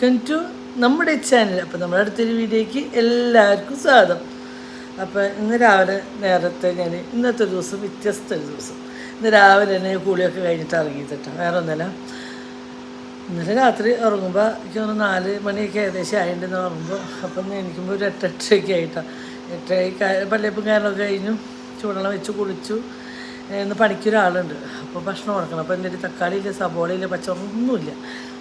Welcome to നമ്മുടെ channel. അപ്പോൾ നമ്മുടെ അടുത്തൊരു വീഡിയോയ്ക്ക് എല്ലാവർക്കും സ്വാഗതം. അപ്പോൾ ഇന്ന് രാവിലെ നേരത്തെ ഇന്നത്തെ ഒരു ദിവസം വ്യത്യസ്ത ഒരു ദിവസം. ഇന്ന് രാവിലെ തന്നെ കൂളിയൊക്കെ കഴിഞ്ഞിട്ട് ഇറങ്ങിയിട്ടാണ്. വേറെ ഒന്നല്ല, ഇന്നലെ രാത്രി ഉറങ്ങുമ്പോൾ എനിക്ക് തോന്നുന്നു 4 മണിയൊക്കെ ഏകദേശം ആയിട്ടുണ്ടെന്ന് ഉറങ്ങുമ്പോൾ. അപ്പം എനിക്കുമ്പോൾ ഒരു 8-8 ആയിട്ടാണ്. 8 പള്ളിയപ്പം കാര്യങ്ങളൊക്കെ കഴിഞ്ഞു, ചൂടെണ്ണം വെച്ച് കുളിച്ചു. ഇന്ന് പണിക്കൊരാളുണ്ട്, അപ്പോൾ ഭക്ഷണം കൊടുക്കണം. അപ്പോൾ എൻ്റെ ഒരു തക്കാളിയില്ല, സബോളയില്ല, പച്ചമുളകൊന്നുമില്ല.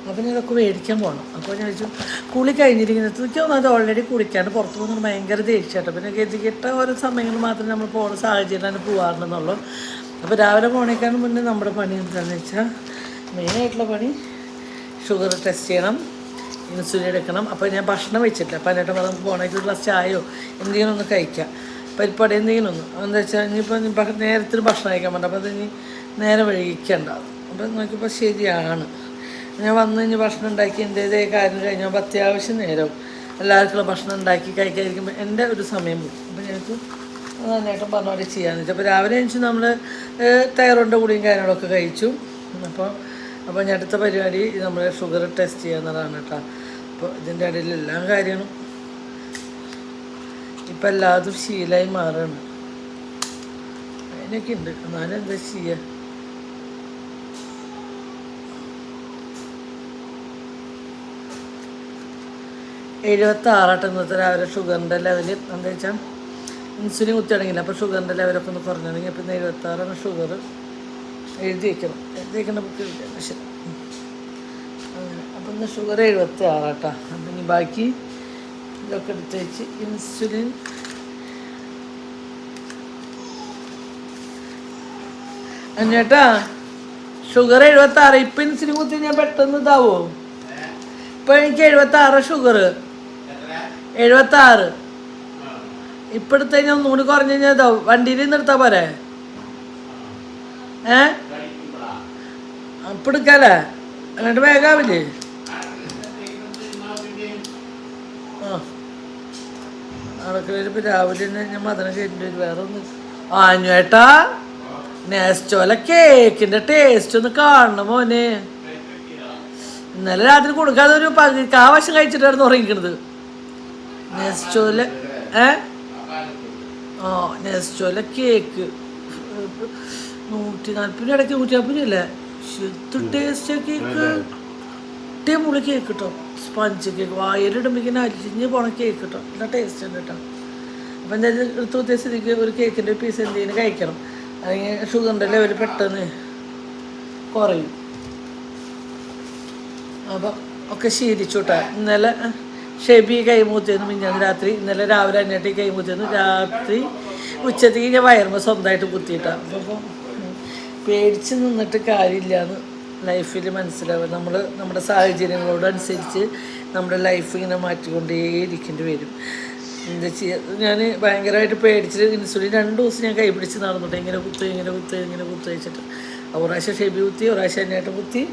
അപ്പം ഞാൻ ഇതൊക്കെ മേടിക്കാൻ പോകണം. അപ്പോൾ ഞാൻ ചോദിച്ചു കുളി കഴിഞ്ഞിരിക്കുന്നത് അത് ഓൾറെഡി കുളിക്കാണ്ട് പുറത്ത് പോകുന്നത് ഭയങ്കര ദേഷ്യമായിട്ട്. പിന്നെ ഗതികെട്ട ഓരോ സമയങ്ങളിൽ മാത്രമേ നമ്മൾ പോകുന്ന സാഹചര്യം പോകാറുണ്ടെന്നുള്ളൂ. അപ്പോൾ രാവിലെ പോണേക്കാണ് മുന്നേ നമ്മുടെ പണി എന്താണെന്ന് വെച്ചാൽ, മെയിനായിട്ടുള്ള പണി ഷുഗർ ടെസ്റ്റ് ചെയ്യണം, ഇൻസുലിൻ എടുക്കണം. അപ്പോൾ ഞാൻ ഭക്ഷണം വെച്ചിട്ടില്ല. അപ്പോൾ എന്നിട്ട് നമുക്ക് പോകണമെങ്കിൽ ഒരു ഗ്ലാസ് ചായയോ എന്തെങ്കിലും ഒന്ന് കഴിക്കാം, പരിപ്പാടി എന്തെങ്കിലും ഒന്ന്. എന്താ വെച്ചാൽ ഇനിയിപ്പോൾ നേരത്തിന് ഭക്ഷണം കഴിക്കാൻ പറ്റും. അപ്പോൾ അത് ഇനി നേരെ വൈകിക്കണ്ടാവും. അപ്പോൾ നോക്കിയപ്പോൾ ശരിയാണ്. ഞാൻ വന്ന് കഴിഞ്ഞ് ഭക്ഷണം ഉണ്ടാക്കി എൻ്റേതേ കാര്യം കഴിഞ്ഞാൽ അത്യാവശ്യം നേരവും എല്ലാവർക്കുള്ള ഭക്ഷണം ഉണ്ടാക്കി കഴിക്കാതിരിക്കുമ്പോൾ എൻ്റെ ഒരു സമയം പോകും. അപ്പോൾ ഞങ്ങൾക്ക് നന്നായിട്ടും പറഞ്ഞ പോലെ ചെയ്യാമെന്ന് വെച്ചാൽ, അപ്പോൾ രാവിലെ കഴിച്ച് നമ്മൾ തൈറോയിഡിൻ്റെ കൂടിയും കാര്യങ്ങളൊക്കെ കഴിച്ചു. അപ്പോൾ ഞാൻ അടുത്ത പരിപാടി നമ്മൾ ഷുഗർ ടെസ്റ്റ് ചെയ്യാവുന്നതാണ് കേട്ടോ. അപ്പോൾ ഇതിൻ്റെ ഇടയിൽ എല്ലാ കാര്യങ്ങളും ഇപ്പം എല്ലാതും ശീലമായി മാറുകയാണ്. അതിനൊക്കെ ഉണ്ട്, എന്നാലും എന്താ ചെയ്യുക. ഇന്നത്തെ രാവിലെ ഷുഗറിൻ്റെ ലെവൽ എന്താ വെച്ചാൽ ഇൻസുലിൻ കുത്തി തുടങ്ങിയില്ല. അപ്പോൾ ഷുഗറിൻ്റെ ലെവലൊക്കെ ഒന്ന് കുറഞ്ഞു തുടങ്ങി. അപ്പോൾ 76 ഷുഗർ എഴുതി വയ്ക്കണം. ബുക്ക് എഴുതിയാണ്. ശരി, അങ്ങനെ. അപ്പം ഇന്ന് ഷുഗർ 76 കേട്ടോ. അപ്പം ഇനി ബാക്കി ഇതൊക്കെ എടുത്ത് വെച്ച് ഇൻസുലിൻ ചേട്ടാ ഷുഗർ 76. ഇപ്പം ഇൻസുലിൻ കുത്തി ഞാൻ പെട്ടെന്ന് ഇതാവോ? ഇപ്പം എനിക്ക് 76 ഷുഗർ, 76. ഇപ്പം എടുത്തു കഴിഞ്ഞാൽ ഒന്നുകൂടി കുറഞ്ഞു കഴിഞ്ഞാൽ ഇതാവും. വണ്ടിയിൽ നിന്ന് എടുത്താൽ പോരെ? ഇപ്പം എടുക്കാല്ലേ? എന്നിട്ട് വേഗാവില്ലേ? ആ നടക്കലിപ്പോൾ രാവിലെ തന്നെ ഞാൻ മദനം കയറ്റി വരും. വേറെ ഒന്ന് ചേട്ടാ, നെസ്റ്റോല കേക്കിൻ്റെ ടേസ്റ്റ് ഒന്ന് കാണണം മോനെ. ഇന്നലെ രാത്രി കൊടുക്കാതെ ഒരു 10 വശം കഴിച്ചിട്ടായിരുന്നു ഉറങ്ങിക്കണത്. നെസ്റ്റോല നെസ്റ്റോല കേക്ക് 140 ഇടയ്ക്ക് 150 അല്ലേ? ടേസ്റ്റ് കേക്ക്, ടേമുള്ള കേക്ക് കേട്ടോ. സ്പഞ്ച് കേക്ക് വായിലിടുമ്പോഴേക്കും അരിഞ്ഞ് പോണ കേക്ക് കേട്ടോ. നല്ല ടേസ്റ്റ് ഉണ്ട് കേട്ടോ. അപ്പം എന്തായാലും എടുത്ത് ഉദ്ദേശിച്ചിരിക്കുക ഒരു കേക്കിൻ്റെ പീസ് എന്തെങ്കിലും കഴിക്കണം, അല്ലെങ്കിൽ ഷുഗറിൻ്റെ ലെവൽ പെട്ടെന്ന് കുറയും. അപ്പം ഒക്കെ ശീലിച്ചു കേട്ടോ. ഇന്നലെ ഷെബി കൈമൂത്തിയെന്ന് മിഞ്ഞാന്ന് രാത്രി, ഇന്നലെ രാവിലെ അന്നേട്ടി കൈമൂത്തിയെന്ന് രാത്രി ഉച്ചത്തേക്ക് ഞാൻ വയറുമ്പോൾ സ്വന്തമായിട്ട് കുത്തിയിട്ടാണ്. അപ്പോൾ പേടിച്ച് നിന്നിട്ട് കാര്യമില്ലയെന്ന് ലൈഫിൽ മനസ്സിലാവുക. നമ്മൾ നമ്മുടെ സാഹചര്യങ്ങളോടനുസരിച്ച് നമ്മുടെ ലൈഫ് ഇങ്ങനെ മാറ്റിക്കൊണ്ടേയിരിക്കേണ്ടി വരും. എന്താ ചെയ്യുക, ഞാൻ ഭയങ്കരമായിട്ട് പേടിച്ചിട്ട് ഇൻസുലിൻ 2 ദിവസം ഞാൻ കൈപിടിച്ച് നടന്നിട്ട് ഇങ്ങനെ കുത്തി വെച്ചിട്ട് ഒരു പ്രാവശ്യം ഷെബി കുത്തി, ഒരു പ്രാവശ്യം അന്നേട്ടം കുത്തി.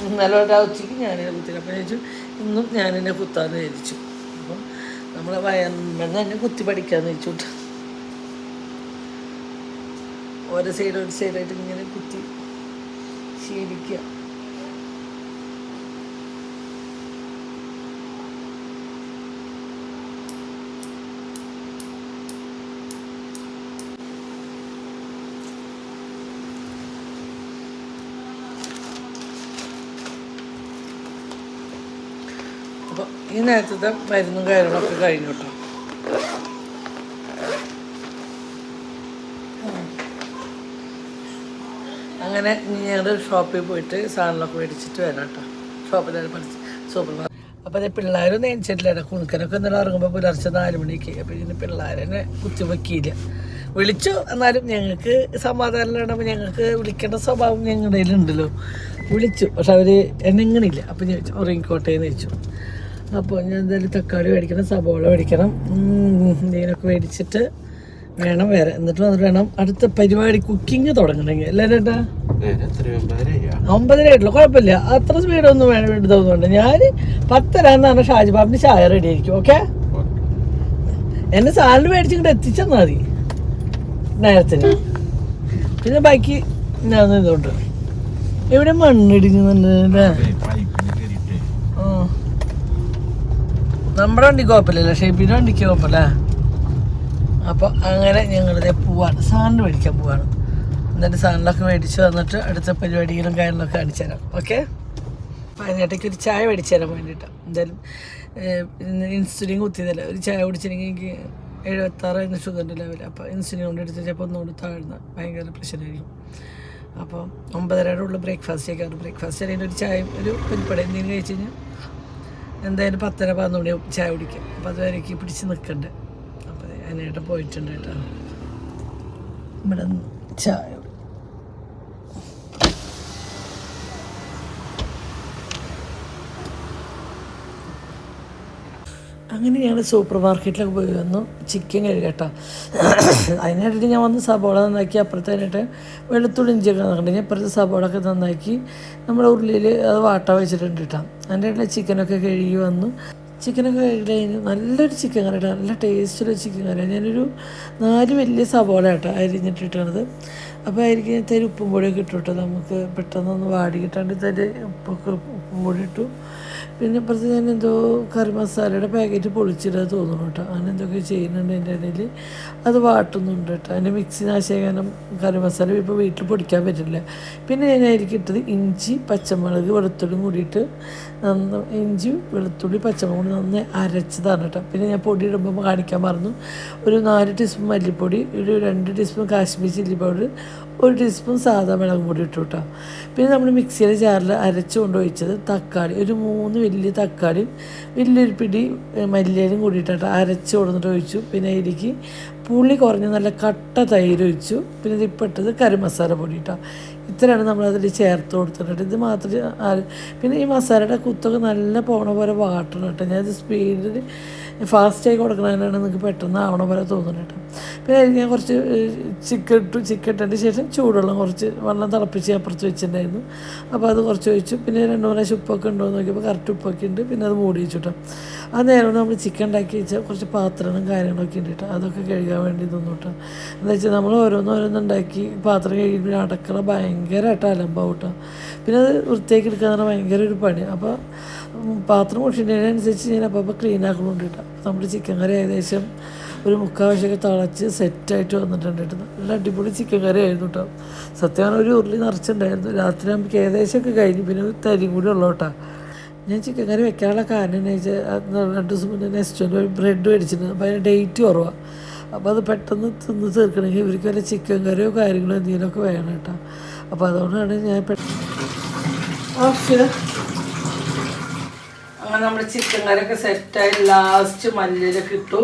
ഇന്നലെ ഉച്ചയ്ക്ക് ഞാനിനെ കുത്തിയില്ല. അപ്പം ചോദിച്ചു ഇന്നും ഞാനിനെ കുത്താമെന്ന് വിചാരിച്ചു. അപ്പം നമ്മളെ വയറിന് തന്നെ കുത്തി പഠിക്കാമെന്ന് വെച്ചിട്ട് ഒരു സൈഡായിട്ട് ഇങ്ങനെ കുത്തി ശീലിക്കുക. അപ്പോൾ ഈ നേരത്തെ മരുന്നും കാര്യങ്ങളൊക്കെ കഴിഞ്ഞു കേട്ടോ. അങ്ങനെ ഞങ്ങൾ ഷോപ്പിൽ പോയിട്ട് സാധനങ്ങളൊക്കെ മേടിച്ചിട്ട് വരാം കേട്ടോ. ഷോപ്പിൽ പഠിച്ച് സൂപ്പർ മാർക്കറ്റ്. അപ്പോൾ അത് പിള്ളേരൊന്നും എണിച്ചിട്ടില്ല. കുണുക്കനൊക്കെ ഇന്നലെ ഇറങ്ങുമ്പോൾ പുലർച്ചെ 4 മണിക്ക്. അപ്പോൾ ഇതിന് പിള്ളേരെന്നെ കുത്തിവെക്കിയില്ല. വിളിച്ചു, എന്നാലും ഞങ്ങൾക്ക് സമാധാനമാണ്. അപ്പോൾ ഞങ്ങൾക്ക് വിളിക്കേണ്ട സ്വഭാവം ഞങ്ങളുടെ കയ്യിലുണ്ടല്ലോ. വിളിച്ചു, പക്ഷെ അവർ എന്നെ ഇങ്ങണില്ല. അപ്പോൾ ഞാൻ ഉറങ്ങിക്കോട്ടേന്ന് വെച്ചു. അപ്പോൾ ഞാൻ എന്തായാലും തക്കാളി മേടിക്കണം, സബോള മേടിക്കണം, എന്തെങ്കിലുമൊക്കെ മേടിച്ചിട്ട് വേണം വരെ. എന്നിട്ട് വന്നിട്ട് വേണം അടുത്ത പരിപാടി കുക്കിങ് തുടങ്ങണമെങ്കിൽ. അല്ലേ ചേട്ടാ? 9:30 ആയിട്ടുള്ളൂ, കുഴപ്പമില്ല. അത്ര സ്പീഡൊന്നും എടുത്തോന്നുണ്ട്. ഞാൻ 10:30 എന്ന് പറഞ്ഞാൽ ഷാജിബാബിന് ചായ റെഡി ആയിരിക്കും. ഓക്കെ, എന്നെ സാലഡ് മേടിച്ചിങ്ങോട്ട് എത്തിച്ചെന്നാൽ മതി നേരത്തിന്. പിന്നെ ബാക്കി ഞാൻ ഇതുകൊണ്ട് ഇവിടെ മണ്ണിടിക്കുന്നുണ്ട് അല്ലേ? നമ്മുടെ വണ്ടിക്ക് കുഴപ്പമില്ലല്ലോ, ഷെബിൻ്റെ വണ്ടിക്ക് കുഴപ്പമില്ല. അപ്പോൾ അങ്ങനെ ഞങ്ങളിതേ പോവാണ്, സാധനം മേടിക്കാൻ പോവാണ്. എന്നിട്ട് സാധനങ്ങളൊക്കെ മേടിച്ച് വന്നിട്ട് അടുത്ത പരിപാടികളും കാര്യങ്ങളൊക്കെ കാണിച്ചു തരാം. ഓക്കെ, അപ്പോൾ അതിനേട്ടേക്ക് ഒരു ചായ മേടിച്ചു തരാൻ വേണ്ടിയിട്ടാണ്. എന്തായാലും ഇൻസുലിൻ കുത്തിയതല്ല, ഒരു ചായ കുടിച്ചില്ലെങ്കിൽ എനിക്ക് 76 ഷുഗറിൻ്റെ ലെവൽ. അപ്പോൾ ഇൻസുലിൻ കൊണ്ട് എടുത്ത് ചിലപ്പോൾ ഒന്നുകൂടി താഴ്ന്ന ഭയങ്കര പ്രശ്നമായിരിക്കും. അപ്പോൾ 9:30 ഉള്ള ബ്രേക്ക്ഫാസ്റ്റ് കഴിക്കാറ്. ബ്രേക്ക്ഫാസ്റ്റ് അല്ലെങ്കിൽ ഒരു ചായ ഒരു പരിപ്പട എന്തെങ്കിലും കഴിച്ച് കഴിഞ്ഞാൽ എന്തായാലും 10:30-11 ചായ കുടിക്കും. അപ്പോൾ അതുവരേക്ക് പിടിച്ച് നിൽക്കണ്ടേ. അപ്പോൾ അതിനായിട്ട് പോയിട്ടുണ്ട് കേട്ടോ. ഇവിടെ ചായ അങ്ങനെ ഞങ്ങൾ സൂപ്പർ മാർക്കറ്റിലൊക്കെ പോയി വന്നു. ചിക്കൻ കഴുകട്ടോ. അതിനായിട്ട് ഞാൻ വന്ന് സബോള നന്നാക്കി, അപ്പുറത്തേനായിട്ട് വെളുത്തുള്ളി ഇഞ്ചിയൊക്കെ നന്നാക്കി അപ്പുറത്തെ സബോളൊക്കെ നന്നാക്കി നമ്മുടെ ഉള്ളിൽ അത് വാട്ടാൻ വെച്ചിട്ടുണ്ട് കേട്ടോ. അതിൻ്റെ ഇടയിൽ ചിക്കനൊക്കെ കഴുകി വന്നു. ചിക്കനൊക്കെ കഴുകി കഴിഞ്ഞ് നല്ലൊരു ചിക്കൻ കറി കേട്ടോ, നല്ല ടേസ്റ്റുള്ള ചിക്കൻ കറി. ഞാനൊരു 4 വലിയ സബോള കേട്ടോ അരിഞ്ഞിട്ടിട്ടാണത്. അപ്പോൾ ആയിരിക്കും തരി ഉപ്പും പൊടിയൊക്കെ ഇട്ടു കേട്ടോ, നമുക്ക് പെട്ടെന്നൊന്ന് വാടി കിട്ടാണ്ട് തരി ഉപ്പും പൊടി ഇട്ടു. പിന്നെ ഇപ്പുറത്ത് ഞാൻ എന്തോ കറി മസാലയുടെ പാക്കറ്റ് പൊളിച്ചിടാൻ തോന്നുന്നു കേട്ടോ. അങ്ങനെ എന്തൊക്കെ ചെയ്യുന്നുണ്ട് എൻ്റെ ഇടയിൽ. അത് വാട്ടുന്നുണ്ട് കേട്ടോ. അതിൻ്റെ മിക്സി നാശേഖരം കറി മസാല ഇപ്പോൾ വീട്ടിൽ പൊടിക്കാൻ പറ്റില്ല. പിന്നെ ഞാനായിരിക്കും ഇട്ടത് ഇഞ്ചി പച്ചമുളക് വെളുത്തുള്ളിയും കൂടിയിട്ട് ഇഞ്ചി വെളുത്തുള്ളി പച്ചമുളക് കൂടി നന്നായി അരച്ചതാണ് കേട്ടോ. പിന്നെ ഞാൻ പൊടി ഇടുമ്പോൾ കാണിക്കാൻ മറന്നു, ഒരു 4 ടീസ്പൂൺ മല്ലിപ്പൊടി, ഒരു 2 teaspoon Kashmir chilli powder, 1 teaspoon സാധാ മുളക് പൊടി ഇട്ടു കേട്ടോ. പിന്നെ നമ്മൾ മിക്സിയുടെ ജാറിൽ അരച്ച് കൊണ്ടുപോയിച്ചത് തക്കാളി, ഒരു 3 വലിയ തക്കാളിയും വലിയൊരു പിടി മല്ലിയിലും കൂടിയിട്ടോ അരച്ച് കൊടുത്തിട്ട് ഒഴിച്ചു. പിന്നെ അതിലേക്ക് പുളി കുറഞ്ഞ് നല്ല കട്ട തൈര് ഒഴിച്ചു. പിന്നെ ഇതിപ്പെട്ടത് കറി മസാല പൊടി കേട്ടോ. ഇത്രയാണ് നമ്മളതിൽ ചേർത്ത് കൊടുത്തിട്ട്. ഇത് മാത്രമേ പിന്നെ ഈ മസാലയുടെ കുത്തൊക്കെ നല്ല പോണ പോലെ വാട്ടണം കേട്ടോ. ഞാനത് സ്പീഡിൽ ഫാസ്റ്റായി കൊടുക്കണതിനാണ് നിങ്ങൾക്ക് പെട്ടെന്ന് ആവണ പോലെ തോന്നുന്നു കേട്ടോ. പിന്നെ ഞാൻ കുറച്ച് ചിക്കൻ ഇട്ടതിന് ശേഷം ചൂടുവെള്ളം കുറച്ച് വെള്ളം തിളപ്പിച്ച് അപ്പുറത്ത് വെച്ചിട്ടുണ്ടായിരുന്നു. അപ്പോൾ അത് കുറച്ച് ഒഴിച്ചു. പിന്നെ 2 പ്രാവശ്യം ഉപ്പൊക്കെ ഉണ്ടോ എന്ന് നോക്കിയപ്പോൾ കറക്റ്റ് ഉപ്പൊക്കെ ഉണ്ട്. പിന്നെ അത് മൂടി വെച്ചു കേട്ടോ. ആ നേരം നമ്മൾ ചിക്കൻ ഉണ്ടാക്കി വെച്ചാൽ കുറച്ച് പാത്രങ്ങളും കാര്യങ്ങളൊക്കെ ഉണ്ട് കേട്ടോ. അതൊക്കെ കഴുകാൻ വേണ്ടി തോന്നും കേട്ടോ. എന്താ വെച്ചാൽ നമ്മൾ ഓരോന്നുണ്ടാക്കി പാത്രം കഴുകി അടക്കള ഭയങ്കരമായിട്ട് അലമ്പാവും കേട്ടോ. പിന്നെ അത് വൃത്തിയാക്കി എടുക്കുക എന്ന് പറഞ്ഞാൽ ഭയങ്കര ഒരു പണി. അപ്പോൾ പാത്രം മുഷിക്കുന്നതിനനുസരിച്ച് ഞാൻ അപ്പോൾ ക്ലീൻ ആക്കുന്നുണ്ട് കേട്ടോ. നമ്മുടെ ചിക്കൻ കറി ഏകദേശം ഒരു 3/4 വശമൊക്കെ തിളച്ച് സെറ്റായിട്ട് വന്നിട്ടുണ്ട് കേട്ടോ. നല്ല അടിപൊളി ചിക്കൻ കറി ആയിരുന്നു കേട്ടോ. സത്യമാണ് ഒരു ഉരുളി നിറച്ചിട്ടുണ്ടായിരുന്നു. രാത്രി നമുക്ക് ഏകദേശമൊക്കെ കഴിഞ്ഞു. പിന്നെ തരിയും കൂടി ഉള്ളൂ കേട്ടോ. ഞാൻ ചിക്കൻ കറി വെക്കാനുള്ള കാരണം എന്ന് വെച്ചാൽ 2 ദിവസം മുന്നേ നെസ്റ്റോൻ്റെ ബ്രെഡ് മേടിച്ചിട്ടുണ്ട്. അപ്പോൾ അതിന് ഡേറ്റ് കുറവാണ്. അപ്പോൾ അത് പെട്ടെന്ന് തിന്ന് തീർക്കണമെങ്കിൽ ഇവർക്ക് വല്ല ചിക്കൻ കറിയോ കാര്യങ്ങളോ എന്തെങ്കിലുമൊക്കെ വേണം കേട്ടോ. അപ്പോൾ അതുകൊണ്ടാണ് ഞാൻ അങ്ങനെ നമ്മുടെ ചിക്കൻ കറിയൊക്കെ സെറ്റായി ലാസ്റ്റ് മല്ലിയിലൊക്കെ ഇട്ടു.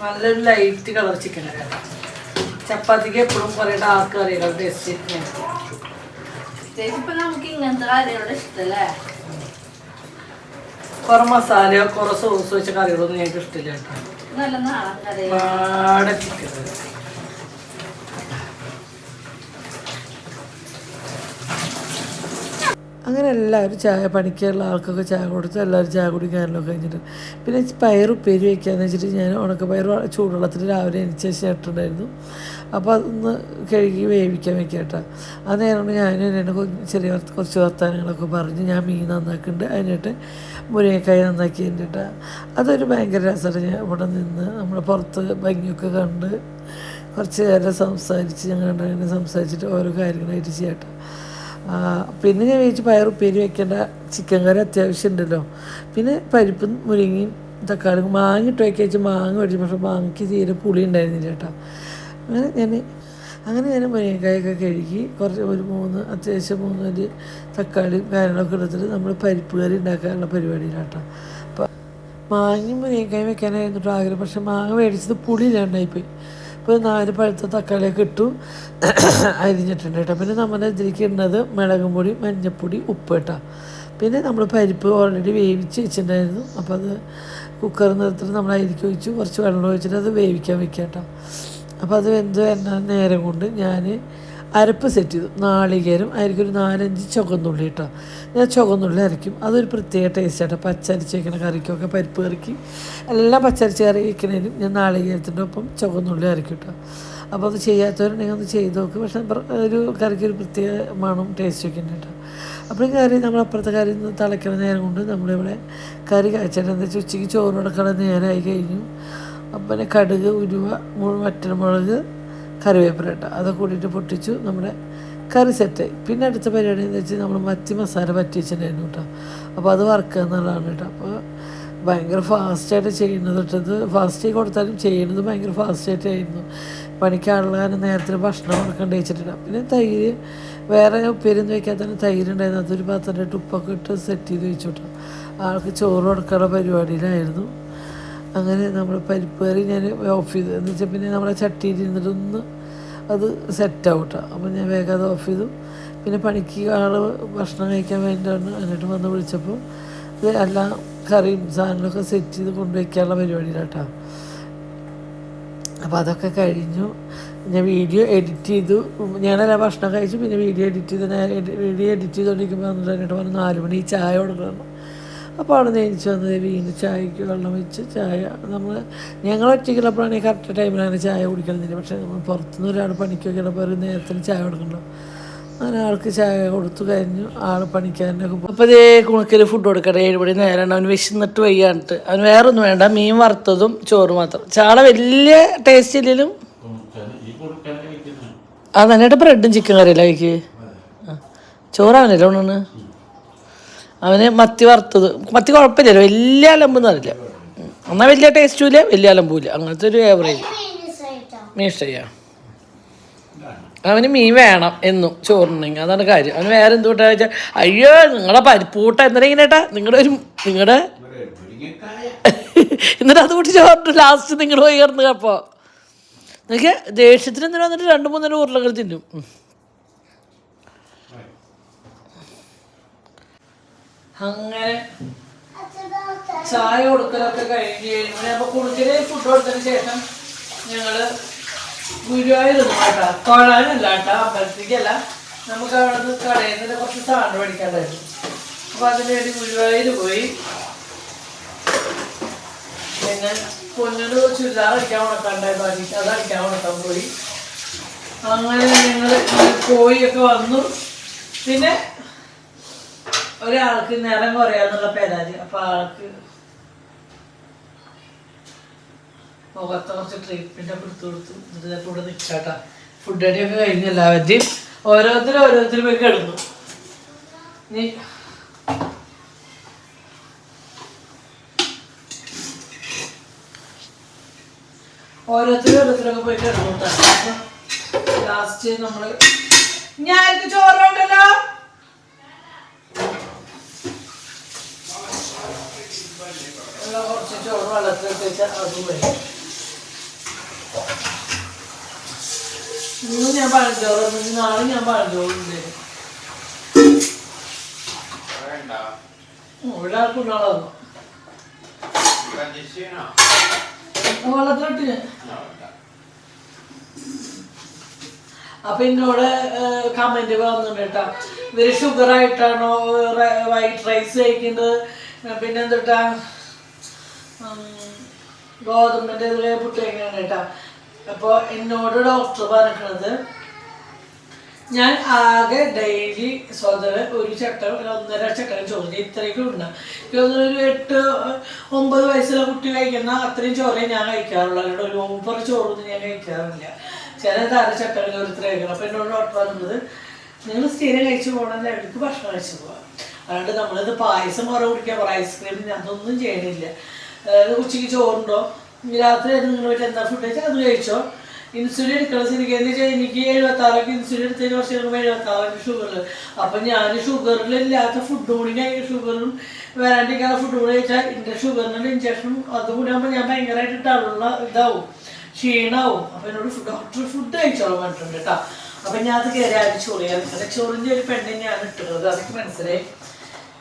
നല്ലൊരു ലൈറ്റ് കളർ ചിക്കൻ കറിയാണ്. ചപ്പാത്തിക്ക് എപ്പോഴും കുറേ ഡാർക്ക് കറികൾ ടേസ്റ്റ് നമുക്ക് ഇങ്ങനത്തെ കാര്യങ്ങളുടെ ഇഷ്ടല്ലേ. കുറെ മസാലയോ കുറെ സോസ് വെച്ച കറികളൊന്നും ഞങ്ങൾക്ക് ഇഷ്ടമില്ല കേട്ടോ. നല്ല നാടൻ കറി, നാടൻ ചിക്കൻ കറി. അങ്ങനെ എല്ലാവരും ചായ പണിക്കുള്ള ആൾക്കൊക്കെ ചായ കൊടുത്ത് എല്ലാവരും ചായ കുടിക്കാനൊക്കെ കഴിഞ്ഞിട്ട് പിന്നെ പയറുപ്പേരി വയ്ക്കാന്ന് വെച്ചിട്ട് ഞാൻ ഉണക്കപ്പയർ ചൂടുവെള്ളത്തിൽ രാവിലെ എനിച്ച ചേട്ടുണ്ടായിരുന്നു. അപ്പോൾ അതൊന്ന് കഴുകി വേവിക്കാൻ വെക്കട്ടോ. ആ നേരം ഞാനും എൻ്റെ കുറച്ച് വർത്താനങ്ങളൊക്കെ പറഞ്ഞ് ഞാൻ മീൻ നന്നാക്കുന്നുണ്ട്. അതിനായിട്ട് മുരിങ്ങക്കായ നന്നാക്കി കഴിഞ്ഞിട്ട് അതൊരു ഭയങ്കര രസമാണ്. ഞാൻ ഇവിടെ നിന്ന് നമ്മൾ പുറത്ത് ഭംഗിയൊക്കെ കണ്ട് കുറച്ച് നേരം സംസാരിച്ച് ഞങ്ങൾ സംസാരിച്ചിട്ട് ഓരോ കാര്യങ്ങളായിട്ട് ചെയ്യട്ടെ. പിന്നെ ഞാൻ വിചാരിച്ചു പയറുപ്പേരി വെക്കേണ്ട, ചിക്കൻ കറി അത്യാവശ്യം ഉണ്ടല്ലോ. പിന്നെ പരിപ്പും മുരിങ്ങയും തക്കാളിയും മാങ്ങ ഇട്ട് വെച്ച് മാങ്ങ മേടിച്ചു. പക്ഷേ മാങ്ങയ്ക്ക് തീരെ പുളി ഉണ്ടായിരുന്നില്ല കേട്ടോ. അങ്ങനെ ഞാൻ മുരിങ്ങക്കായൊക്കെ കഴുകി അത്യാവശ്യം 3 തക്കാളിയും കാര്യങ്ങളൊക്കെ എടുത്തിട്ട് നമ്മൾ പരിപ്പ് കറി ഉണ്ടാക്കാനുള്ള പരിപാടിയിലാണ് കേട്ടോ. അപ്പോൾ മാങ്ങയും മുരിങ്ങക്കായും വെക്കാനായിരുന്നു ആഗ്രഹം. പക്ഷേ മാങ്ങ മേടിച്ചത് പുളി ഇല്ലാണ്ടായിപ്പോയി. ഇപ്പോൾ 4 പഴുത്ത തക്കാളിയൊക്കെ ഇട്ടു അരിഞ്ഞിട്ടുണ്ട് കേട്ടോ. പിന്നെ നമ്മൾ ഇതിലേക്ക് ഇടുന്നത് മുളകും പൊടി, മഞ്ഞൾപ്പൊടി, ഉപ്പ് കേട്ടോ. പിന്നെ നമ്മൾ പരിപ്പ് ഓൾറെഡി വേവിച്ച് വെച്ചിട്ടുണ്ടായിരുന്നു. അപ്പോൾ അത് കുക്കറിൽ നിർത്തിട്ട് നമ്മൾ അതിലേക്ക് ഒഴിച്ചു കുറച്ച് വെള്ളം ഒഴിച്ചിട്ട് അത് വേവിക്കാൻ വെക്കാം കേട്ടോ. അപ്പോൾ അത് വെന്ത് വരുന്ന നേരം കൊണ്ട് ഞാൻ അരപ്പ് സെറ്റ് ചെയ്തു. നാളികേരം അതിലേക്കൊരു 4-5 ചുവന്നുള്ളി കേട്ടോ. ഞാൻ ചുവന്നുള്ളി അരയ്ക്കും. അതൊരു പ്രത്യേക ടേസ്റ്റ് കേട്ടോ. പച്ചരച്ച് വയ്ക്കണ കറിക്കൊക്കെ, പരിപ്പ് കറിക്ക് എല്ലാം പച്ചരച്ച് കറി വയ്ക്കണേലും ഞാൻ നാളികേരത്തിൻ്റെ ഒപ്പം ചുവന്നുള്ളി അരയ്ക്കും കേട്ടോ. അപ്പോൾ അത് ചെയ്യാത്തവരുണ്ടെങ്കിൽ ഒന്ന് ചെയ്ത് നോക്ക്. പക്ഷേ ഒരു കറിക്കൊരു പ്രത്യേക മണം ടേസ്റ്റൊക്കെ ഉണ്ട് കേട്ടോ. അപ്പോൾ ഈ കറി നമ്മൾ അപ്പുറത്തെ കറി തിളയ്ക്കുന്ന നേരം കൊണ്ട് നമ്മളിവിടെ കറി കാച്ചിട്ട് എന്താ വെച്ചാൽ ഉച്ചയ്ക്ക് ചോറ് കൊടുക്കണ നേരമായി കഴിഞ്ഞു. അപ്പം കടുക്, ഉലുവ, വറ്റൽമുളക്, കറിവേപ്പില കേട്ടോ അതൊക്കെ കൂടിയിട്ട് പൊട്ടിച്ചു. നമ്മുടെ കറി സെറ്റായി. പിന്നെ അടുത്ത പരിപാടി എന്ന് വെച്ചാൽ നമ്മൾ മത്തി മസാല പറ്റി വെച്ചിട്ടുണ്ടായിരുന്നു കേട്ടോ. അപ്പോൾ അത് വറുക്കുക എന്നുള്ളതാണ് കേട്ടോ. അപ്പോൾ ഭയങ്കര ഫാസ്റ്റായിട്ട് ചെയ്യുന്നത് കേട്ടത്. ഫാസ്റ്റായി കൊടുത്താലും ചെയ്യുന്നത് ഭയങ്കര ഫാസ്റ്റായിട്ടായിരുന്നു. പണിക്കാളുള്ള നേരത്തിൽ ഭക്ഷണം കൊടുക്കേണ്ടി വെച്ചിട്ടുണ്ട്. പിന്നെ തൈര്, വേറെ ഉപ്പേരിയൊന്നും വയ്ക്കാൻ തന്നെ തൈര് ഉണ്ടായിരുന്നു. അതൊരു പാത്രമായിട്ട് ഉപ്പൊക്കെ ഇട്ട് സെറ്റ് ചെയ്ത് വെച്ചു കേട്ടോ. ആൾക്ക് ചോറ് കൊടുക്കാനുള്ള പരിപാടിയിലായിരുന്നു. അങ്ങനെ നമ്മൾ പരിപ്പ് കറി ഞാൻ ഓഫ് ചെയ്തു. എന്ന് വെച്ചാൽ പിന്നെ നമ്മളെ ചട്ടിയിൽ ഇരുന്നിട്ടൊന്ന് അത് സെറ്റാവും കേട്ടോ. അപ്പോൾ ഞാൻ വേഗം അത് ഓഫ് ചെയ്തു. പിന്നെ പണിക്ക് ആൾ ഭക്ഷണം കഴിക്കാൻ വേണ്ടിയിട്ടാണ് അങ്ങോട്ട് വന്ന് വിളിച്ചപ്പോൾ ഇത് എല്ലാം കറിയും സാധനങ്ങളൊക്കെ സെറ്റ് ചെയ്ത് കൊണ്ടുവയ്ക്കാനുള്ള പരിപാടിയിലാട്ടോ. അപ്പോൾ അതൊക്കെ കഴിഞ്ഞു. ഞാൻ വീഡിയോ എഡിറ്റ് ചെയ്തു. ഞാനെല്ലാം ഭക്ഷണം കഴിച്ചു. പിന്നെ വീഡിയോ എഡിറ്റ് ചെയ്തുകൊണ്ടിരിക്കുമ്പോൾ എന്നിട്ട് പറഞ്ഞ് 4 മണി ചായ കൊടുക്കണം. അപ്പോൾ അവിടെ നെയ്ച്ച് വന്നത് വീണ്ടും ചായക്ക് വെള്ളം വെച്ച് ചായ ഞങ്ങൾ ഒറ്റയ്ക്കുള്ളപ്പോഴാണ് കറക്റ്റ് ടൈമിലാണ് ചായ കുടിക്കണമെന്നില്ല. പക്ഷേ നമ്മൾ പുറത്തുനിന്ന് ഒരാൾ പണിക്കൊക്കെ ഉള്ളപ്പോൾ ഒരു നേരത്തിന് ചായ കൊടുക്കണല്ലോ. അങ്ങനെ ആൾക്ക് ചായ കൊടുത്തു കഴിഞ്ഞു. ആൾ പണിക്കാരനൊക്കെ പോകും. അപ്പോൾ ഇതേ കുണുക്കൽ ഫുഡ് കൊടുക്കട്ടെ. 7 മണി നേരമാണ്. അവന് വിശന്നിട്ട് വയ്യാണ്ടിട്ട് അവന് വേറെ ഒന്നും വേണ്ട, മീൻ വറുത്തതും ചോറ് മാത്രം. ചാള വലിയ ടേസ്റ്റ് ഇല്ലെങ്കിലും അത് നന്നായിട്ട് ബ്രെഡും ചിക്കൻ കറിയല്ല കഴിക്ക്. ചോറാവനല്ലേ ഒന്നാണ്. അവന് മത്തി വറുത്തത്. മത്തി കുഴപ്പമില്ലല്ലോ, വലിയ അലമ്പെന്ന് അറിയില്ല. എന്നാൽ വലിയ ടേസ്റ്റും ഇല്ല, വലിയ അലമ്പും ഇല്ല. അങ്ങനത്തെ ഒരു ഏവറേജ് മീൻ ഇഷ്ടയ്യാ. അവന് മീൻ വേണം എന്നും ചോറുണ്ടെങ്കിൽ, അതാണ് കാര്യം. അവന് വേറെ എന്ത് കൂട്ടാ വെച്ചാൽ അയ്യോ നിങ്ങളെ പരിപ്പൂട്ട എന്താ ഇങ്ങനെട്ടാ നിങ്ങളുടെ എന്നിട്ട് അത് കൂട്ടി ചോറിട്ട് ലാസ്റ്റ് നിങ്ങൾ പോയി കിടന്ന്. അപ്പോൾ എനിക്ക് ദേഷ്യത്തിന് എന്തിനാ വന്നിട്ട് 2-3 ഉരുളകൾ തിന്നും. അങ്ങനെ ചായ കൊടുക്കലൊക്കെ കഴിഞ്ഞ് അപ്പോൾ കുടുക്കല് ഫുഡ് കൊടുത്തതിന് ശേഷം ഞങ്ങൾ ഗുരുവായൂരൊന്നും കേട്ടോ, തൊഴാനല്ല കേട്ടോ, അമ്പലത്തേക്കല്ല. നമുക്ക് അവിടെ നിന്ന് കടയിൽ നിന്ന് കുറച്ച് സാധനം മേടിക്കാണ്ടായിരുന്നു. അപ്പോൾ അതിന് വേണ്ടി ഗുരുവായൂർ പോയി. പിന്നെ പൊന്നിന് ചുരിദാർ അടിക്കാൻ ഉണക്കാണ്ടായിരുന്നു, അത് അടിക്കാൻ ഉണക്കാൻ പോയി. അങ്ങനെ ഞങ്ങൾ പോയി ഒക്കെ വന്നു. പിന്നെ ഒരാൾക്ക് നിറം കുറയാന്നുള്ള പരാതി. അപ്പോൾ ആൾക്ക് മുഖത്ത് കുറച്ച് ട്രീറ്റ്മെൻ്റ് ഒക്കെ കൊടുത്തു. എന്നിട്ട് കൂടെ നിൽക്കാട്ടാ. ഫുഡ് അടിയൊക്കെ കഴിഞ്ഞു. എല്ലാവരുടെയും ഓരോരുത്തരും പോയി കിടന്നു. ഇനി ഓരോരുത്തരൊക്കെ പോയി കിടന്നു കേട്ടോ. ലാസ്റ്റ് നമ്മൾ ഞാനക്ക് ചോറുണ്ടല്ലോ. കുറച്ച് ചോറ് വെള്ളത്തിലിട്ട് വെച്ചാൽ അതും വരും. ഇന്ന് ഞാൻ പഴഞ്ചോറ്, നാളെ ഞാൻ പഴഞ്ചോറുണ്ട്. ഒരാൾക്കുണ്ടാളോ വെള്ളത്തിലിട്ട്. അപ്പൊ എന്നോട് കമന്റ് വന്നിട്ടുണ്ട് കേട്ടോ, ഇവര് ഷുഗർ ആയിട്ടാണോ വൈറ്റ് റൈസ് കഴിക്കുന്നത്, പിന്നെന്താ ഗോതമ്പിൻ്റെ ഇതിലെ പുട്ട് കഴിക്കണം കേട്ടോ. അപ്പോൾ എന്നോട് ഡോക്ടർ പറഞ്ഞിട്ടുള്ളത് ഞാൻ ആകെ ഡെയിലി സ്വതവേ ഒരു ചട്ടം 1.5 ചട്ടം ചോറ് ഇത്രയൊക്കെ ഉണ്ടാകും. ഒരു 8-9 വയസ്സുള്ള കുട്ടി കഴിക്കുന്ന അത്രയും ചോറേ ഞാൻ കഴിക്കാറുള്ളൂ. അല്ലാണ്ട് ഒരു 9 ചോറൊന്നും ഞാൻ കഴിക്കാറില്ല. ചില ചട്ടങ്ങൾ ഒരു ഇത്ര കഴിക്കണം. അപ്പോൾ എന്നോട് ഡോക്ടർ പറഞ്ഞത് നിങ്ങൾ സ്ഥിരം കഴിച്ചു പോകണമെന്ന് എവിടേക്ക് ഭക്ഷണം കഴിച്ചു പോകാം. അല്ലാണ്ട് നമ്മളിത് പായസം കുറേ കുടിക്കാൻ ഐസ്ക്രീം അതൊന്നും ചെയ്യണില്ല. ഉച്ചയ്ക്ക് ചോറുണ്ടോ, രാത്രി നിങ്ങൾ വീട്ടിൽ എന്താ ഫുഡ് കഴിച്ചാൽ അത് കഴിച്ചോ. ഇൻസുലിൻ എടുക്കണം ശരിക്കും. എന്ന് വെച്ചാൽ എനിക്ക് 76 ഇൻസുലിൻ എടുത്തതിന് വർഷം 76 ഷുഗറിൽ. അപ്പം ഞാൻ ഷുഗറിലില്ലാത്ത ഫുഡ് കൂടി ഷുഗറും വരാണ്ടിരിക്കാനുള്ള ഫുഡ് കൂടി കഴിച്ചാൽ എൻ്റെ ഷുഗറിനുള്ള ഇഞ്ചക്ഷനും അതുകൂടി ആകുമ്പോൾ ഞാൻ ഭയങ്കരമായിട്ട് ടള്ള ഇതാവും, ക്ഷീണാവും. അപ്പം എന്നോട് ഡോക്ടർ ഫുഡ് കഴിച്ചോളാൻ പറഞ്ഞിട്ടുണ്ട് കേട്ടോ. അപ്പം ഞാൻ അത് കയറി ആദ്യം ചോറിയാൽ ചോറിൻ്റെ ഒരു പെണ്ണെ ഞാൻ ഇട്ടുള്ളത് അതൊക്കെ മനസ്സിലായി.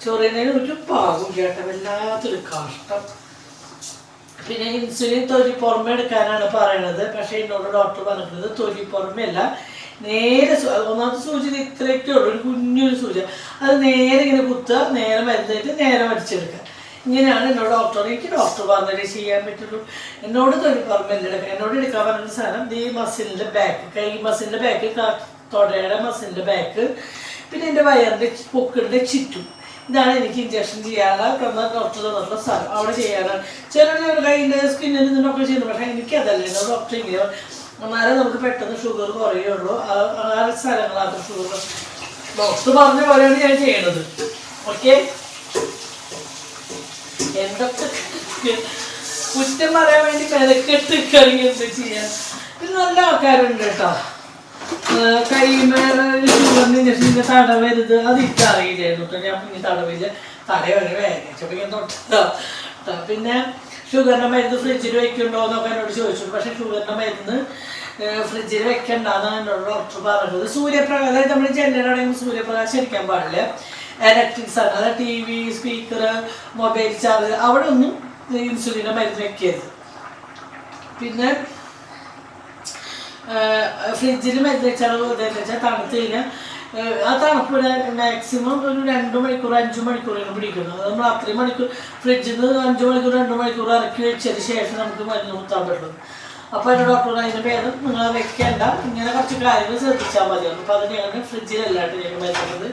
ചോറിനേന് ഒരു പാകും കേട്ടോ, വല്ലാത്തൊരു കഷ്ടം. പിന്നെ ഇൻസുലിൻ തൊലി പുറമെ എടുക്കാനാണ് പറയണത്. പക്ഷേ എന്നോട് ഡോക്ടർ പറഞ്ഞിട്ടുള്ളത് തൊലി പുറമെ അല്ല, നേരെ ഒന്നാമത്തെ സൂചി ഇത്രയൊക്കെ ഉള്ളൂ, ഒരു കുഞ്ഞൊരു സൂചി. അത് നേരെ ഇങ്ങനെ കുത്തുക, നേരെ മരുന്നായിട്ട് നേരെ വലിച്ചെടുക്കുക. ഇങ്ങനെയാണ് എന്നോട് ഡോക്ടർ, എനിക്ക് ഡോക്ടർ പറഞ്ഞതേ ചെയ്യാൻ പറ്റുള്ളൂ. എന്നോട് തൊഴിൽ പറമ്പല്ല എന്നോട് എടുക്കാൻ പറഞ്ഞ സാധനം ഈ മസിലിൻ്റെ ബാക്ക്, കൈ മസിലിൻ്റെ ബാക്ക്, തൊടയുടെ മസിലിൻ്റെ ബാക്ക്, പിന്നെ എൻ്റെ വയറിൻ്റെ പൊക്കിൻ്റെ ചുറ്റും. ഇതാണ് എനിക്ക് ഇഞ്ചക്ഷൻ ചെയ്യാനുള്ള ഡോക്ടർ തന്നിട്ടുള്ള സ്ഥലം. അവിടെ ചെയ്യാനാണ് ചില കൈൻ്റെ സ്കിന്നിൽ നിന്നൊക്കെ ചെയ്യുന്നു. പക്ഷേ എനിക്കതല്ല, എന്നോട് ഡോക്ടർ ഇങ്ങനെ എന്നാലേ നമുക്ക് പെട്ടെന്ന് ഷുഗർ കുറയുള്ളൂ. ആ സ്ഥലങ്ങളാണ് ഷുഗർ ഡോക്ടർ പറഞ്ഞ പോലെയാണ് ഞാൻ ചെയ്യണത്. ഓക്കെ, എന്തൊക്കെ കുറ്റം പറയാൻ വേണ്ടി മെനക്കെട്ട് കഴിഞ്ഞ് എന്ത് ചെയ്യാൻ. പിന്നെ നല്ല ആൾക്കാരുണ്ട് കേട്ടോ. കൈമേലെ ഷുഗറിന് ഇഞ്ചക്ഷൻ്റെ തടവരുത്, അത് ഇട്ടറിയില്ലായിരുന്നു കേട്ടോ. ഞാൻ പിന്നെ തടവില്ല, തടവരെ വേദനിച്ചപ്പോൾ ഞാൻ തൊട്ടാ. പിന്നെ ഷുഗറിൻ്റെ മരുന്ന് ഫ്രിഡ്ജിൽ വെക്കുന്നുണ്ടോ എന്നൊക്കെ എന്നോട് ചോദിച്ചു. പക്ഷേ ഷുഗറിൻ്റെ മരുന്ന് ഫ്രിഡ്ജിൽ വെക്കണ്ടെന്നാണ് എന്നോട് ഡോക്ടർ പറഞ്ഞത്. സൂര്യപ്രകാശം, അതായത് നമ്മൾ ജനലാണെങ്കിൽ സൂര്യപ്രകാശം അടിക്കാൻ പാടില്ല. ഇലക്ട്രിക് സാധനം, അതായത് T V, speaker, mobile charger, അവിടെ ഒന്നും ഇൻസുലിൻ്റെ മരുന്ന് വെക്കരുത്. പിന്നെ ഫ്രിഡ്ജിൽ മരുന്ന് വെച്ചാൽ ഇതെന്ന് വെച്ചാൽ തണുത്ത് കഴിഞ്ഞാൽ ആ തണുപ്പ് മാക്സിമം ഒരു 2 മണിക്കൂർ 5 മണിക്കൂറാണ് പിടിക്കുന്നത്. അത് നമ്മൾ അത്രയും മണിക്കൂർ ഫ്രിഡ്ജിൽ നിന്ന് 5 മണിക്കൂർ 2 മണിക്കൂർ ഇറക്കി വെച്ചതിന് ശേഷം നമുക്ക് മരുന്ന് കുത്താൻ പറ്റുള്ളൂ. അപ്പോൾ എൻ്റെ ഡോക്ടർ അതിന് ഭേദം നിങ്ങൾ വെക്കേണ്ട, ഇങ്ങനെ കുറച്ച് കാര്യങ്ങൾ ശ്രദ്ധിച്ചാൽ മതിയാണ്. അപ്പോൾ അത് ഞങ്ങൾ ഫ്രിഡ്ജിലല്ലാണ്ട് ഞങ്ങൾ മരുന്നത്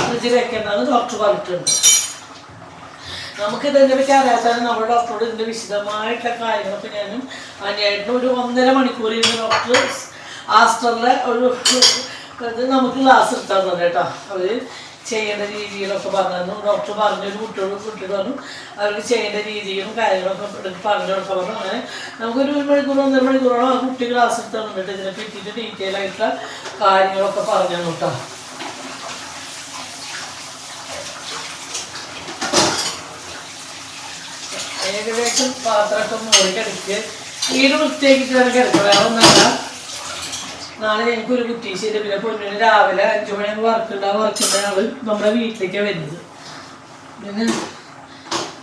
ഫ്രിഡ്ജിൽ വെക്കേണ്ടതെന്ന് ഡോക്ടർ പറഞ്ഞിട്ടുണ്ട്. നമുക്കിതിനെ പറ്റി അറിയാത്തതാണ് നമ്മുടെ ഡോക്ടറോട് ഇതിൻ്റെ വിശദമായിട്ടുള്ള കാര്യങ്ങളൊക്കെ ഞാനും അനിയായിട്ടും ഒരു 1.5 മണിക്കൂർ ഇരുന്ന് ഡോക്ടർ ആസ്റ്ററിലെ ഒരു ഇത് നമുക്ക് ക്ലാസ് എടുത്താൽ തന്നെ കേട്ടോ. അവർ ചെയ്യേണ്ട രീതികളൊക്കെ പറഞ്ഞു. ഡോക്ടർ പറഞ്ഞൊരു കുട്ടിയോട് പറഞ്ഞു അവർക്ക് ചെയ്യേണ്ട രീതികളും കാര്യങ്ങളൊക്കെ പറഞ്ഞു കൊടുക്കാൻ പറഞ്ഞു. അങ്ങനെ നമുക്കൊരു 1 മണിക്കൂർ 1.5 മണിക്കൂറോളം ആ കുട്ടി ക്ലാസ് എടുത്താൽ വന്നിട്ട് ഇതിനെ പറ്റിയിട്ട് ഡീറ്റെയിൽ ആയിട്ടുള്ള കാര്യങ്ങളൊക്കെ പറഞ്ഞു കേട്ടോ. ഏകദേശം പാത്രമൊക്കെ മോളി കിടക്കുക, വീട് വൃത്തിയാക്കിയിട്ട് തന്നെ കിടക്കുക. വേറെ ഒന്നല്ല, നാളെ ഞങ്ങൾക്കൊരു കുറ്റീശ്ശേരി. പിന്നെ പൊന്നിന് രാവിലെ 5 മണി വർക്കുണ്ട്. ആ വർക്കിൻ്റെ ആൾ നമ്മുടെ വീട്ടിലേക്കാണ് വരുന്നത്. പിന്നെ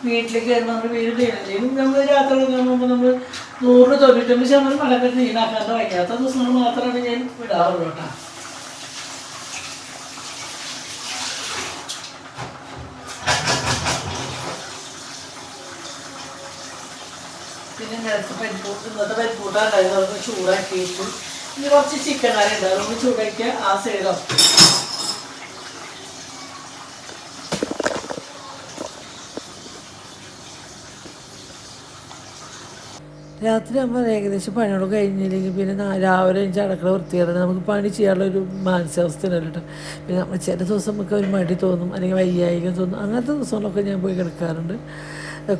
വീട്ടിലേക്ക് വരുമ്പോൾ നമ്മൾ വീട് ക്ലീനില്ലെങ്കിൽ നമ്മൾ രാത്രി മുമ്പ് നമ്മൾ 100-99% മഴയൊക്കെ ക്ലീനാക്കാണ്ട് വയ്ക്കാത്ത ദിവസങ്ങൾ മാത്രമാണ് ഞാൻ വിടാറുള്ളൂ കേട്ടോ. പിന്നെ നേരത്തെ ഇന്നത്തെ പരിപ്പൂട്ടാണ്ടായിരുന്നു, അതൊക്കെ ചൂടാക്കിയിട്ട് ഇനി കുറച്ച് ചിക്കൻ കറി ഉണ്ട്, അതൊന്ന് ചൂടാക്കിയ ആ സൈഡോ. രാത്രി ആകുമ്പോൾ ഏകദേശം പണികളൊക്കെ കഴിഞ്ഞില്ലെങ്കിൽ പിന്നെ രാവിലെ എനിക്ക് അടുക്കള വൃത്തിയായിട്ട് നമുക്ക് പണി ചെയ്യാനുള്ളൊരു മാനസികാവസ്ഥ ഉണ്ടല്ലോ കേട്ടോ. പിന്നെ നമ്മൾ ചില ദിവസം നമുക്ക് ഒരു മടി തോന്നും, അല്ലെങ്കിൽ വയ്യായികം തോന്നും. അങ്ങനത്തെ ദിവസങ്ങളൊക്കെ ഞാൻ പോയി കിടക്കാറുണ്ട്.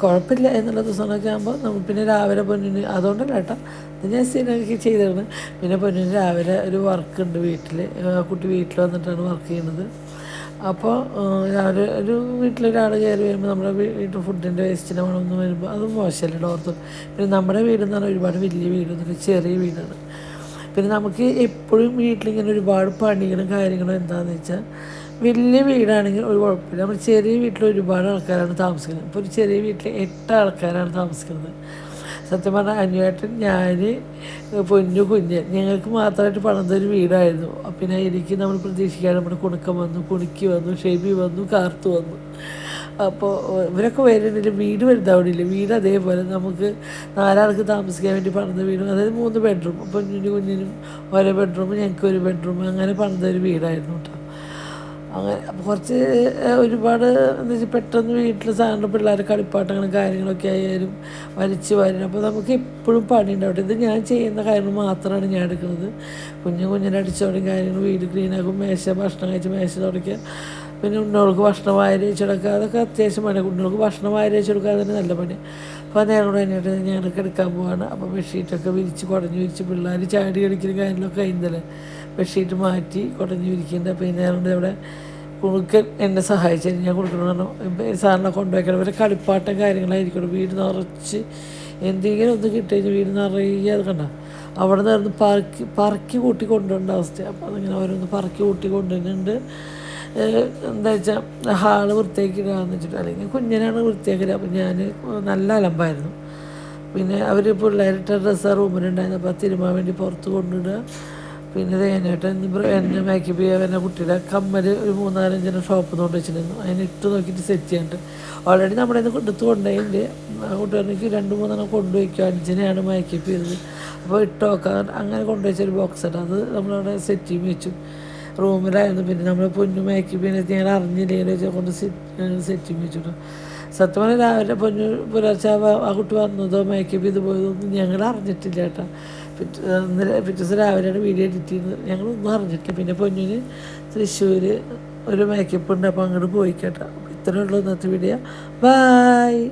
കുഴപ്പമില്ല എന്നുള്ള ദിവസങ്ങളൊക്കെ ആകുമ്പോൾ നമ്മൾ പിന്നെ രാവിലെ പൊന്നിന്, അതുകൊണ്ടല്ല കേട്ടോ അത് ഞാൻ സ്ഥിരമൊക്കെ ചെയ്തതാണ്. പിന്നെ പൊന്നിന് രാവിലെ ഒരു വർക്കുണ്ട് വീട്ടിൽ, കുട്ടി വീട്ടിൽ വന്നിട്ടാണ് വർക്ക് ചെയ്യുന്നത്. അപ്പോൾ രാവിലെ ഒരു വീട്ടിലൊരാൾ കയറി വരുമ്പോൾ നമ്മുടെ വീട്ടിൽ ഫുഡിൻ്റെ വേസ്റ്റിൻ്റെ മണമൊന്നും വരുമ്പോൾ അത് മോശമല്ല ഓർത്ത്. പിന്നെ നമ്മുടെ വീടെന്ന് പറഞ്ഞാൽ ഒരുപാട് വലിയ വീടൊന്നുമില്ല, ചെറിയ വീടാണ്. പിന്നെ നമുക്ക് എപ്പോഴും വീട്ടിലിങ്ങനെ ഒരുപാട് പണികളും കാര്യങ്ങളും എന്താണെന്ന് വെച്ചാൽ, വലിയ വീടാണെങ്കിൽ ഒരു കുഴപ്പമില്ല. നമ്മൾ ചെറിയ വീട്ടിൽ ഒരുപാട് ആൾക്കാരാണ് താമസിക്കുന്നത്. ഇപ്പോൾ ഒരു ചെറിയ വീട്ടിൽ 8 ആൾക്കാരാണ് താമസിക്കുന്നത്. സത്യം പറഞ്ഞാൽ അനുവേട്ടൻ, ഞാൻ, പൊന്നു, കുഞ്ഞ്, ഞങ്ങൾക്ക് മാത്രമായിട്ട് പണിതൊരു വീടായിരുന്നു. പിന്നെ എനിക്ക് നമ്മൾ പ്രതീക്ഷിക്കാതെ നമ്മുടെ കുണുക്കം വന്നു, കുണുക്കി വന്നു, ഷെബി വന്നു, കാർത്തു വന്നു. അപ്പോൾ ഇവരൊക്കെ വരുന്നില്ല, വീട് വലുതാവണില്ല. വീട് അതേപോലെ നമുക്ക് 4 ആൾക്ക് താമസിക്കാൻ വേണ്ടി പണിത വീടും, അതായത് 3 ബെഡ്റൂം. അപ്പോൾ കുഞ്ഞിനും ഓരോ ബെഡ്റൂം, ഞങ്ങൾക്ക് ഒരു ബെഡ്റൂം, അങ്ങനെ പണിതൊരു വീടായിരുന്നു കേട്ടോ. അങ്ങനെ അപ്പോൾ കുറച്ച് ഒരുപാട് എന്താ വെച്ചാൽ പെട്ടെന്ന് വീട്ടിൽ സാധാരണ പിള്ളേർ കളിപ്പാട്ടങ്ങളും കാര്യങ്ങളൊക്കെ ആയാലും വലിച്ചു വരണം. അപ്പോൾ നമുക്ക് എപ്പോഴും പണി ഉണ്ടാവട്ടെ. ഇത് ഞാൻ ചെയ്യുന്ന കാര്യങ്ങൾ മാത്രമാണ് ഞാൻ എടുക്കുന്നത്. കുഞ്ഞിനെ അടിച്ചോടും കാര്യങ്ങൾ, വീട് ക്ലീനാക്കും, ഭക്ഷണം കഴിച്ച് മേശ തുടയ്ക്കുക, പിന്നെ ഉണ്ണോൾക്ക് ഭക്ഷണം വാരി വെച്ച് കൊടുക്കുക, അതൊക്കെ അത്യാവശ്യം പണി. കുഞ്ഞുങ്ങൾക്ക് ഭക്ഷണം വാരി വെച്ച് കൊടുക്കുക തന്നെ നല്ല പണി. അപ്പോൾ നേരോട് തന്നെയായിട്ട് ഞങ്ങൾക്ക് എടുക്കാൻ പോവാണ്. അപ്പോൾ ബെഡ്ഷീറ്റൊക്കെ വിരിച്ച് കുടഞ്ഞ് വിരിച്ച് പിള്ളേർ ചാടി കളിക്കുന്ന കാര്യങ്ങളൊക്കെ കഴിഞ്ഞല്ലേ ബെഡ്ഷീറ്റ് മാറ്റി കുടഞ്ഞ് വിരിക്കുന്നുണ്ട്. അപ്പോൾ ഈ നേരം ഇവിടെ കുറുക്കൻ എന്നെ സഹായിച്ചത് ഞാൻ കൊടുക്കണമെന്ന് പറഞ്ഞു. സാറിനെ കൊണ്ടുപോയിക്കണം. ഇവരെ കളിപ്പാട്ടം കാര്യങ്ങളായിരിക്കണം. വീട് നിറച്ച് എന്തെങ്കിലും ഒന്ന് കിട്ടിക്കഴിഞ്ഞാൽ വീട് നിറയെ അത് കണ്ട അവിടെ നിന്ന് പറക്കി കൂട്ടി കൊണ്ടുവരേണ്ട അവസ്ഥ. അപ്പോൾ അതിങ്ങനെ ഓരോന്ന് പറക്കി കൂട്ടി കൊണ്ടുവരുന്നുണ്ട്. എന്താ വെച്ചാൽ ഹാള് വൃത്തിയാക്കിയിടാന്ന് വെച്ചിട്ട്, അല്ലെങ്കിൽ കുഞ്ഞിനാണ് വൃത്തിയാക്കിയത്. അപ്പോൾ ഞാൻ നല്ല അലമ്പായിരുന്നു. പിന്നെ അവർ പിള്ളേരിട്ട ഡ്രസ്സ് റൂമിലുണ്ടായിരുന്നു. അപ്പോൾ തിരുമാൻ വേണ്ടി പുറത്ത് കൊണ്ടിടുക. പിന്നെ തേനായിട്ട് എന്നെ മേക്കപ്പ് ചെയ്യാൻ വരുന്ന കുട്ടിയുടെ കമ്മൽ ഒരു 3-4 ഷോപ്പ് കൊണ്ട് വെച്ചിട്ടുണ്ടായിരുന്നു. അതിന് ഇട്ട് നോക്കിയിട്ട് സെറ്റ് ചെയ്യാണ്ട് ഓൾറെഡി നമ്മുടെ ഇത് എടുത്ത് കൊണ്ടുപോയിട്ടുണ്ട്. കുട്ടികൾക്ക് 2-3 കൊണ്ടുപോയിക്കും. 5 മേക്കപ്പ് ചെയ്തത്. അപ്പോൾ ഇട്ട് നോക്കാൻ അങ്ങനെ കൊണ്ടുവച്ചൊരു ബോക്സാണ്. അത് നമ്മളവിടെ സെറ്റ് ചെയ്ത് വെച്ചു റൂമിലായിരുന്നു. പിന്നെ നമ്മൾ പൊന്നു മേക്കപ്പ് ചെയ്യുന്നത് ഞങ്ങൾ അറിഞ്ഞില്ലേ കൊണ്ട് സെറ്റ് ചെയ്ത് വെച്ചിട്ടു. സത്യം പറഞ്ഞാൽ രാവിലെ പൊന്നു പുലർച്ചെ ആ കുട്ടി വന്നതോ മേക്കപ്പ് ചെയ്ത് പോയതൊന്നും ഞങ്ങൾ അറിഞ്ഞിട്ടില്ല കേട്ടോ. പിറ്റേ ദിവസം രാവിലെയാണ് വീഡിയോ എഡിറ്റ് ചെയ്യുന്നത്. ഞങ്ങളൊന്നും അറിഞ്ഞിട്ടില്ല. പിന്നെ പൊന്നിന് തൃശ്ശൂർ ഒരു മേക്കപ്പ് ഉണ്ട്, അപ്പോൾ അങ്ങോട്ട് പോയി കേട്ടോ. ഇത്രയേ ഉള്ളൂ ഇന്നത്തെ വീഡിയോ. ബായ്.